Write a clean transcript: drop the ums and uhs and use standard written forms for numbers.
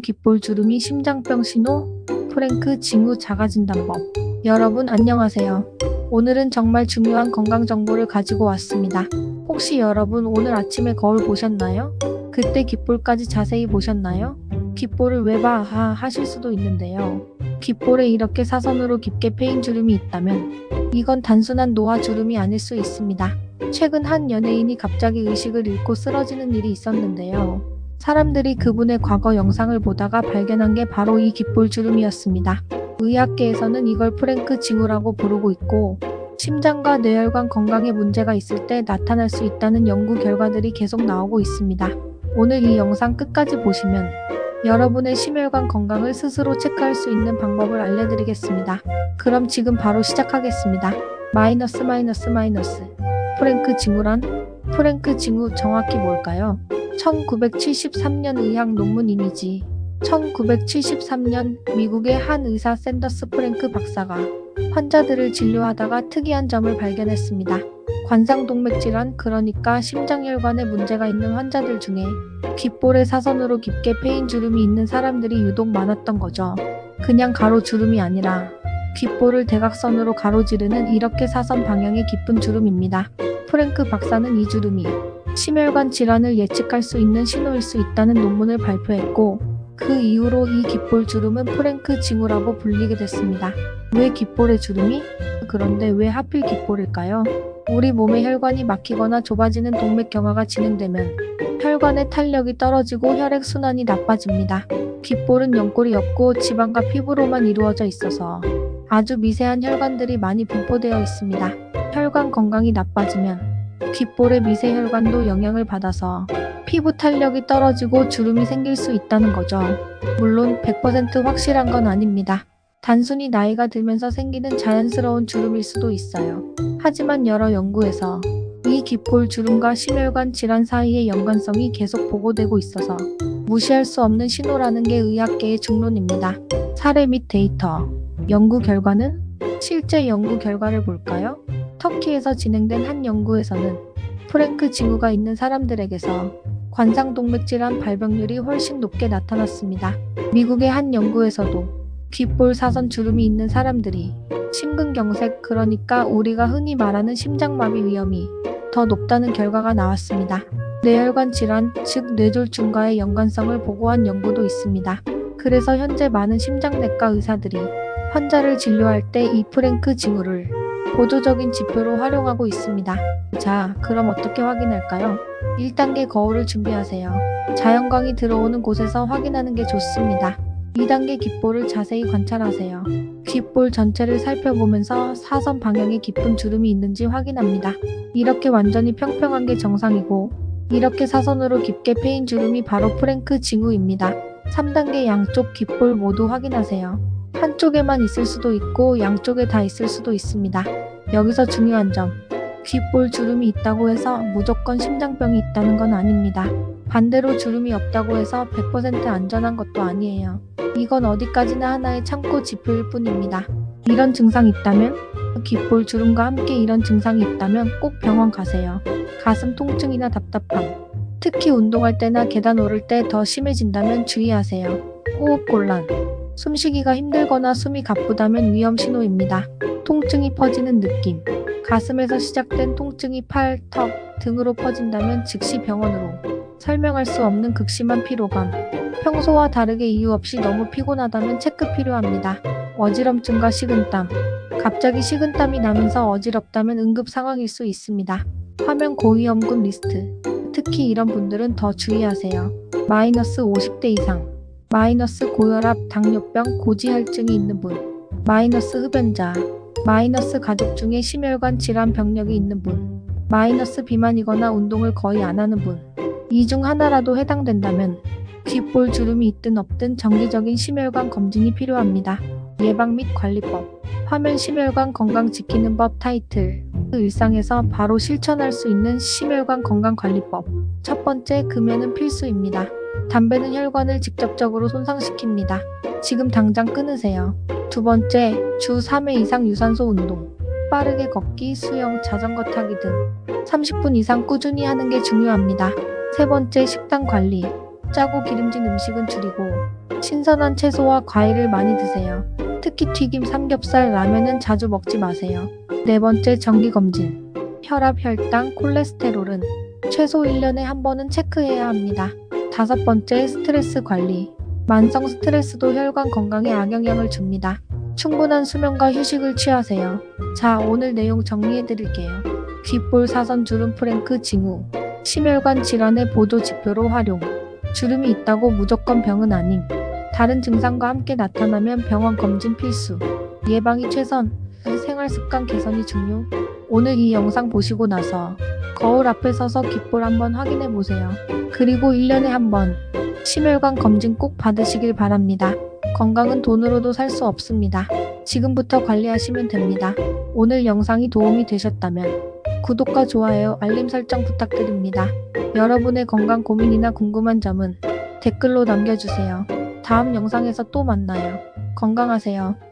귓볼 주름이 심장병 신호, 프랭크 징후 자가진단법. 여러분 안녕하세요. 오늘은 정말 중요한 건강 정보를 가지고 왔습니다. 혹시 여러분 오늘 아침에 거울 보셨나요? 그때 귓볼까지 자세히 보셨나요? 귓볼을 왜 봐? 하실 수도 있는데요. 귓볼에 이렇게 사선으로 깊게 패인 주름이 있다면 이건 단순한 노화 주름이 아닐 수 있습니다. 최근 한 연예인이 갑자기 의식을 잃고 쓰러지는 일이 있었는데요. 사람들이 그분의 과거 영상을 보다가 발견한 게 바로 이 귓볼 주름이었습니다. 의학계에서는 이걸 프랭크 징후라고 부르고 있고, 심장과 뇌혈관 건강에 문제가 있을 때 나타날 수 있다는 연구 결과들이 계속 나오고 있습니다. 오늘 이 영상 끝까지 보시면 여러분의 심혈관 건강을 스스로 체크할 수 있는 방법을 알려드리겠습니다. 그럼 지금 바로 시작하겠습니다. 마이너스. 프랭크 징후란? 프랭크 징후 정확히 뭘까요? 1973년 의학 논문 이미지. 1973년 미국의 한 의사 샌더스 프랭크 박사가 환자들을 진료하다가 특이한 점을 발견했습니다. 관상동맥 질환, 그러니까 심장혈관에 문제가 있는 환자들 중에 귓볼에 사선으로 깊게 패인 주름이 있는 사람들이 유독 많았던 거죠. 그냥 가로 주름이 아니라 귓볼을 대각선으로 가로지르는 이렇게 사선 방향의 깊은 주름입니다. 프랭크 박사는 이 주름이 심혈관 질환을 예측할 수 있는 신호일 수 있다는 논문을 발표했고, 그 이후로 이 귓볼 주름은 프랭크 징후라고 불리게 됐습니다. 왜 귓볼에 주름이? 그런데 왜 하필 귓볼일까요? 우리 몸의 혈관이 막히거나 좁아지는 동맥 경화가 진행되면 혈관의 탄력이 떨어지고 혈액순환이 나빠집니다. 귓볼은 연골이 없고 지방과 피부로만 이루어져 있어서 아주 미세한 혈관들이 많이 분포되어 있습니다. 혈관 건강이 나빠지면 귓볼의 미세 혈관도 영향을 받아서 피부 탄력이 떨어지고 주름이 생길 수 있다는 거죠. 물론 100% 확실한 건 아닙니다. 단순히 나이가 들면서 생기는 자연스러운 주름일 수도 있어요. 하지만 여러 연구에서 이 귓볼 주름과 심혈관 질환 사이의 연관성이 계속 보고되고 있어서 무시할 수 없는 신호라는 게 의학계의 중론입니다. 사례 및 데이터. 연구 결과는? 실제 연구 결과를 볼까요? 터키에서 진행된 한 연구에서는 프랭크 징후가 있는 사람들에게서 관상동맥 질환 발병률이 훨씬 높게 나타났습니다. 미국의 한 연구에서도 귓볼 사선 주름이 있는 사람들이 심근경색, 그러니까 우리가 흔히 말하는 심장마비 위험이 더 높다는 결과가 나왔습니다. 뇌혈관 질환, 즉 뇌졸중과의 연관성을 보고한 연구도 있습니다. 그래서 현재 많은 심장내과 의사들이 환자를 진료할 때 이 프랭크 징후를 보조적인 지표로 활용하고 있습니다. 자, 그럼 어떻게 확인할까요? 1단계 거울을 준비하세요. 자연광이 들어오는 곳에서 확인하는 게 좋습니다. 2단계 귓볼을 자세히 관찰하세요. 귓볼 전체를 살펴보면서 사선 방향에 깊은 주름이 있는지 확인합니다. 이렇게 완전히 평평한 게 정상이고, 이렇게 사선으로 깊게 패인 주름이 바로 프랭크 징후입니다. 3단계 양쪽 귓볼 모두 확인하세요. 한쪽에만 있을 수도 있고 양쪽에 다 있을 수도 있습니다. 여기서 중요한 점, 귓볼 주름이 있다고 해서 무조건 심장병이 있다는 건 아닙니다. 반대로 주름이 없다고 해서 100% 안전한 것도 아니에요. 이건 어디까지나 하나의 참고 지표일 뿐입니다. 이런 증상이 있다면, 귓볼 주름과 함께 이런 증상이 있다면 꼭 병원 가세요. 가슴 통증이나 답답함, 특히 운동할 때나 계단 오를 때 더 심해진다면 주의하세요. 호흡곤란, 숨쉬기가 힘들거나 숨이 가쁘다면 위험 신호입니다. 통증이 퍼지는 느낌, 가슴에서 시작된 통증이 팔, 턱 등으로 퍼진다면 즉시 병원으로. 설명할 수 없는 극심한 피로감, 평소와 다르게 이유 없이 너무 피곤하다면 체크 필요합니다. 어지럼증과 식은땀, 갑자기 식은땀이 나면서 어지럽다면 응급 상황일 수 있습니다. 화면 고위험군 리스트, 특히 이런 분들은 더 주의하세요. 마이너스 50대 이상, 마이너스 고혈압, 당뇨병, 고지혈증이 있는 분, 마이너스 흡연자, 마이너스 가족 중에 심혈관 질환 병력이 있는 분, 마이너스 비만이거나 운동을 거의 안 하는 분. 이 중 하나라도 해당된다면 귓볼 주름이 있든 없든 정기적인 심혈관 검진이 필요합니다. 예방 및 관리법. 화면 심혈관 건강 지키는 법 타이틀. 일상에서 바로 실천할 수 있는 심혈관 건강 관리법. 첫 번째, 금연은 필수입니다. 담배는 혈관을 직접적으로 손상시킵니다. 지금 당장 끊으세요. 두 번째, 주 3회 이상 유산소 운동. 빠르게 걷기, 수영, 자전거 타기 등 30분 이상 꾸준히 하는 게 중요합니다. 세 번째, 식단 관리. 짜고 기름진 음식은 줄이고 신선한 채소와 과일을 많이 드세요. 특히 튀김, 삼겹살, 라면은 자주 먹지 마세요. 네 번째, 정기검진. 혈압, 혈당, 콜레스테롤은 최소 1년에 한 번은 체크해야 합니다. 다섯 번째, 스트레스 관리. 만성 스트레스도 혈관 건강에 악영향을 줍니다. 충분한 수면과 휴식을 취하세요. 자, 오늘 내용 정리해 드릴게요. 귓볼, 사선, 주름, 프랭크, 징후. 심혈관 질환의 보조 지표로 활용. 주름이 있다고 무조건 병은 아님. 다른 증상과 함께 나타나면 병원 검진 필수. 예방이 최선. 생활 습관 개선이 중요. 오늘 이 영상 보시고 나서 거울 앞에 서서 귓볼 한번 확인해 보세요. 그리고 1년에 한 번 심혈관 검진 꼭 받으시길 바랍니다. 건강은 돈으로도 살 수 없습니다. 지금부터 관리하시면 됩니다. 오늘 영상이 도움이 되셨다면 구독과 좋아요, 알림 설정 부탁드립니다. 여러분의 건강 고민이나 궁금한 점은 댓글로 남겨주세요. 다음 영상에서 또 만나요. 건강하세요.